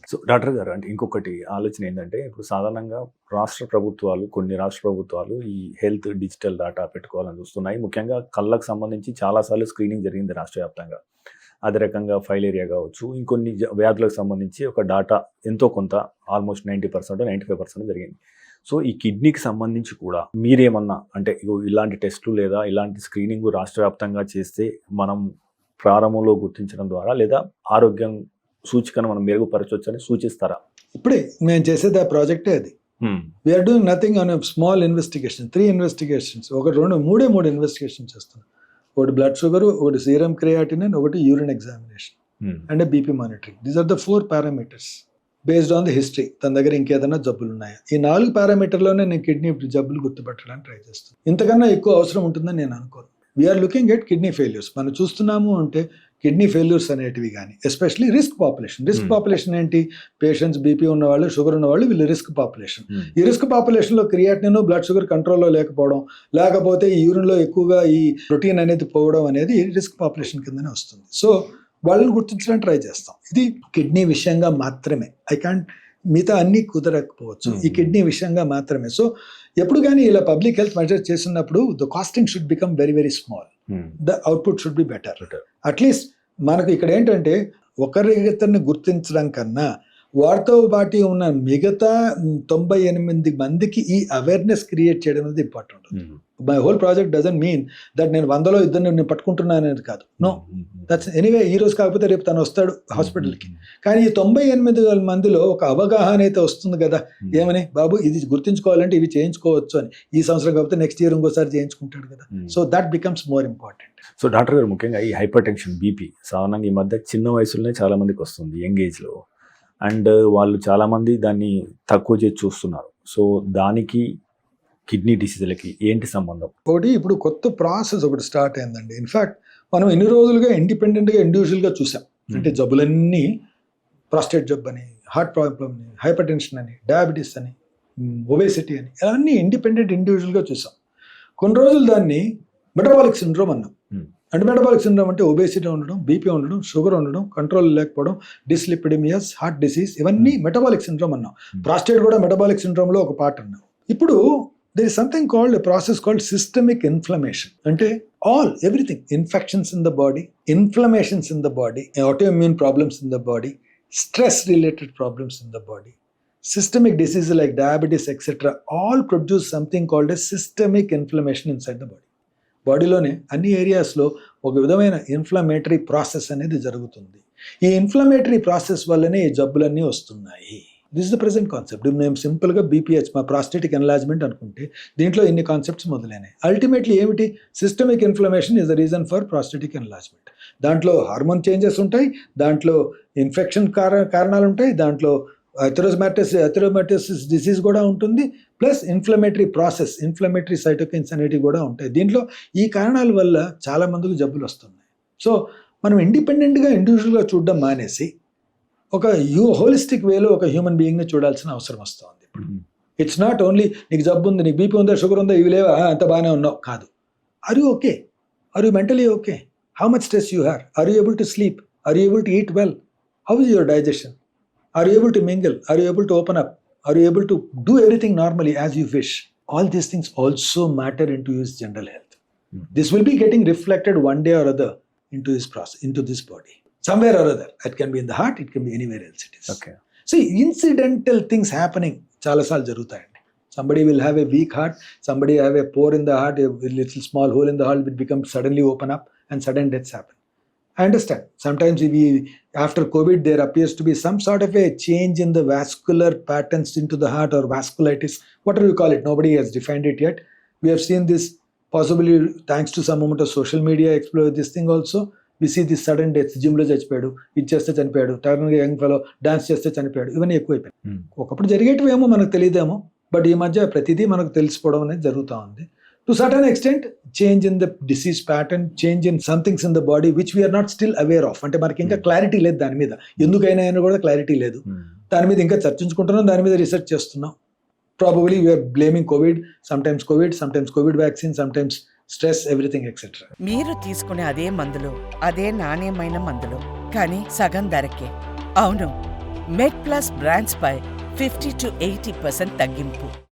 So doctor గారు అంటే ఇంకొకటి ఆలోచన ఏంటంటే ఇప్పుడు సాధారణంగా కొన్ని రాష్ట్ర ప్రభుత్వాలు ఈ హెల్త్ డిజిటల్ డేటా పెట్టుకోవాలని చూస్తున్నాయి. ముఖ్యంగా కళ్ళకు సంబంధించి చాలాసార్లు స్క్రీనింగ్ జరిగింది రాష్ట్ర వ్యాప్తంగా. అదే రకంగా ఫైలేరియా కావచ్చు, ఇంకొన్ని వ్యాధులకు సంబంధించి ఒక డేటా ఎంతో కొంత ఆల్మోస్ట్ 90%, 95% జరిగింది. సో ఈ కిడ్నీకి సంబంధించి కూడా మీరేమన్నా అంటే ఇలాంటి టెస్టులు లేదా ఇలాంటి స్క్రీనింగ్ రాష్ట్ర వ్యాప్తంగా చేస్తే మనం ప్రారంభంలో గుర్తించడం ద్వారా లేదా ఆరోగ్యం సూచికను మనం మెరుగుపరచవచ్చు అని సూచిస్తారా? ఇప్పుడే మేము చేసేది ఆ ప్రాజెక్టే అది. We're doing nothing on small investigation, 3 investigations, మూడే ఇన్వెస్టిగేషన్ చేస్తున్నాం. ఒకటి బ్లడ్ షుగర్, ఒకటి సీరం క్రియాటినిన్, ఒకటి urine examination and BP monitoring. These are the 4 parameters based on the history. తన దగ్గర ఇంకేదైనా జబ్బులు ఉన్నాయా, ఈ 4 పారామీటర్లోనే నేను కిడ్నీ జబ్బులు గుర్తుపట్టడానికి ట్రై చేస్తాను. ఇంతకన్నా ఎక్కువ అవసరం ఉంటుందని నేను అనుకోను. We're looking at kidney failures. మనం చూస్తున్నాము అంటే కిడ్నీ ఫెయిల్యూర్స్ అనేటివి కానీ, ఎస్పెషలీ రిస్క్ పాపులేషన్ ఏంటి, పేషెంట్స్ బీపీ ఉన్నవాళ్ళు, షుగర్ ఉన్నవాళ్ళు, వీళ్ళు రిస్క్ పాపులేషన్. ఈ రిస్క్ పాపులేషన్లో క్రియాటినిన్, బ్లడ్ షుగర్ కంట్రోల్లో లేకపోవడం, లేకపోతే ఈ యూరిన్లో ఎక్కువగా ఈ ప్రోటీన్ అనేది పోవడం అనేది రిస్క్ పాపులేషన్ కిందనే వస్తుంది. సో వాళ్ళని గుర్తించడానికి ట్రై చేస్తాం. ఇది కిడ్నీ విషయంగా మాత్రమే. మిగతా అన్నీ కుదరకపోవచ్చు, ఈ కిడ్నీ విషయంగా మాత్రమే. సో ఎప్పుడు కానీ ఇలా పబ్లిక్ హెల్త్ మెజర్ చేసినప్పుడు the costing should become very very small, the output should be better. At least మనకు ఇక్కడ ఏంటంటే ఒకరిని గుర్తించడం కన్నా వారితో పాటు ఉన్న మిగతా 98 మందికి ఈ అవేర్నెస్ క్రియేట్ చేయడం అనేది important. My whole project doesn't mean that నేను 100లో ఇద్దరిని నేను పట్టుకుంటున్నాను అనేది కాదు. No, that's anyway. ఈ రోజు కాకపోతే రేపు తను వస్తాడు హాస్పిటల్కి. కానీ ఈ 98 మందిలో ఒక అవగాహన అయితే వస్తుంది కదా, ఏమని బాబు ఇది గుర్తించుకోవాలంటే ఇవి చేయించుకోవచ్చు అని. ఈ సంవత్సరం కాకపోతే నెక్స్ట్ ఇయర్ ఇంకోసారి చేయించుకుంటాడు కదా. So that becomes more important. So doctor గారు, ముఖ్యంగా ఈ హైపర్ టెన్షన్, బీపీ సాధారణంగా ఈ మధ్య చిన్న వయసులోనే చాలా మందికి వస్తుంది, యంగ్ ఏజ్లో. అండ్ వాళ్ళు చాలామంది దాన్ని తక్కువ చేసి చూస్తున్నారు. సో దానికి కిడ్నీ డిసీజులకి ఏంటి సంబంధం? ఒకటి ఇప్పుడు కొత్త ప్రాసెస్ ఒకటి స్టార్ట్ అయిందండి. ఇన్ఫ్యాక్ట్ మనం ఎన్ని రోజులుగా ఇండిపెండెంట్గా ఇండివిజువల్గా చూసాం. అంటే జబ్బులన్నీ ప్రాస్టేట్ జబ్బు అని, హార్ట్ ప్రాబ్లమ్ అని, హైపర్ టెన్షన్ అని, డయాబెటీస్ అని, ఒబేసిటీ అని, అవన్నీ ఇండివిజువల్గా చూసాం. కొన్ని రోజులు దాన్ని మెటబాలిక్ సిండ్రోమ్ అన్నాం. అంటే మెటబాలిక్ సిండ్రోమ్ అంటే ఒబేసిటీ ఉండడం, బీపీ ఉండడం, షుగర్ ఉండడం, కంట్రోల్ లేకపోవడం, డిస్లిపిడమియాస్, హార్ట్ డిసీజ్, ఇవన్నీ మెటబాలిక్ సిండ్రోమ్ అన్నాం. ప్రాస్టేట్ కూడా మెటబాలిక్ సిండ్రోమ్లో ఒక పార్ట్ అన్నాం. ఇప్పుడు there is something called a process called systemic inflammation. అంటే everything, infections in the body, inflammations in the body, autoimmune problems in the body, stress related problems in the body, systemic diseases like diabetes etc. all produce something called a systemic inflammation inside the body. బాడీలోనే అన్ని ఏరియాస్లో ఒక విధమైన inflammatory process అనేది జరుగుతుంది. ఈ inflammatory process వల్లనే ఈ జబ్బులన్నీ వస్తున్నాయి. This is the present concept. మేము సింపుల్గా బీపీహెచ్, మా ప్రాస్టేటిక్ ఎన్లార్జ్మెంట్ అనుకుంటే దీంట్లో ఇన్ని కాన్సెప్ట్స్ మొదలైనాయి. అల్టిమేట్లీ ఏమిటి, systemic inflammation is the reason for prostatic enlargement. దాంట్లో హార్మోన్ చేంజెస్ ఉంటాయి, దాంట్లో ఇన్ఫెక్షన్ కారణాలు ఉంటాయి, దాంట్లో అథెరోమాటోసిస్ డిసీజ్ కూడా ఉంటుంది, plus inflammatory process, inflammatory cytokines అనేటివి కూడా ఉంటాయి. దీంట్లో ఈ కారణాల వల్ల చాలా మందికి జబ్బులు వస్తున్నాయి. సో మనం ఇండిపెండెంట్గా ఇండివిజువల్గా చూడడం మానేసి ఒక హోలిస్టిక్ వేలో ఒక హ్యూమన్ బీయింగ్ని చూడాల్సిన అవసరం వస్తుంది. ఇప్పుడు ఇట్స్ నాట్ ఓన్లీ నీకు జబ్బు ఉంది, నీకు బీపీ ఉందా, షుగర్ ఉందా, ఇవి లేవా, అంత బాగానే ఉన్నావు కాదు. Are you okay, are you mentally okay, how much stress you have, are you able to sleep, are you able to eat well, how is your digestion, are you able to mingle, are you able to open up, are you able to do everything normally as you wish? All these things also matter into his general health. This will be getting reflected one day or other into his process, into this body, somewhere or other. It can be in the heart, it can be anywhere else it is. Okay. See, incidental things happening చాలా సార్లు జరుగుతాయండి. Somebody will have a weak heart, somebody have a pore in the heart, a little small hole in the heart will become suddenly open up and sudden deaths happen. I understand. Sometimes after COVID, there appears to be some sort of a change in the vascular patterns into the heart or vasculitis, whatever you call it. Nobody has defined it yet. We have seen this possibly thanks to some amount of social media explore this thing also. We see this sudden deaths, జిమ్లో చచ్చిపోయాడు, ఇది చేస్తే చనిపోయాడు, టర్న్గా young fellow dance చేస్తే చనిపోయాడు, ఇవన్నీ ఎక్కువైపోయాయి. ఒకప్పుడు జరిగేటివేమో మనకు తెలియదేమో, బట్ ఈ మధ్య ప్రతిదీ మనకు తెలిసిపోవడం అనేది జరుగుతూ ఉంది. To certain extent, change in the disease pattern, change in some things in the body which we are not still aware of. అంటే మనకి ఇంకా క్లారిటీ లేదు దాని మీద, ఎందుకైనా అయినా కూడా క్లారిటీ లేదు. దాని మీద ఇంకా చర్చించుకుంటున్నాం, దాని మీద రీసెర్చ్ చేస్తున్నాం. Probably we're blaming Covid, sometimes Covid vaccine, sometimes stress, everything etcetera. మీరు తీసుకునే అదే మందులు, అదే నాణ్యమైన మందులు, కానీ సగం ధరకే. అవును, మెడ్ ప్లస్ బ్రాండ్స్ పై 50 to 80% తగ్గింపు.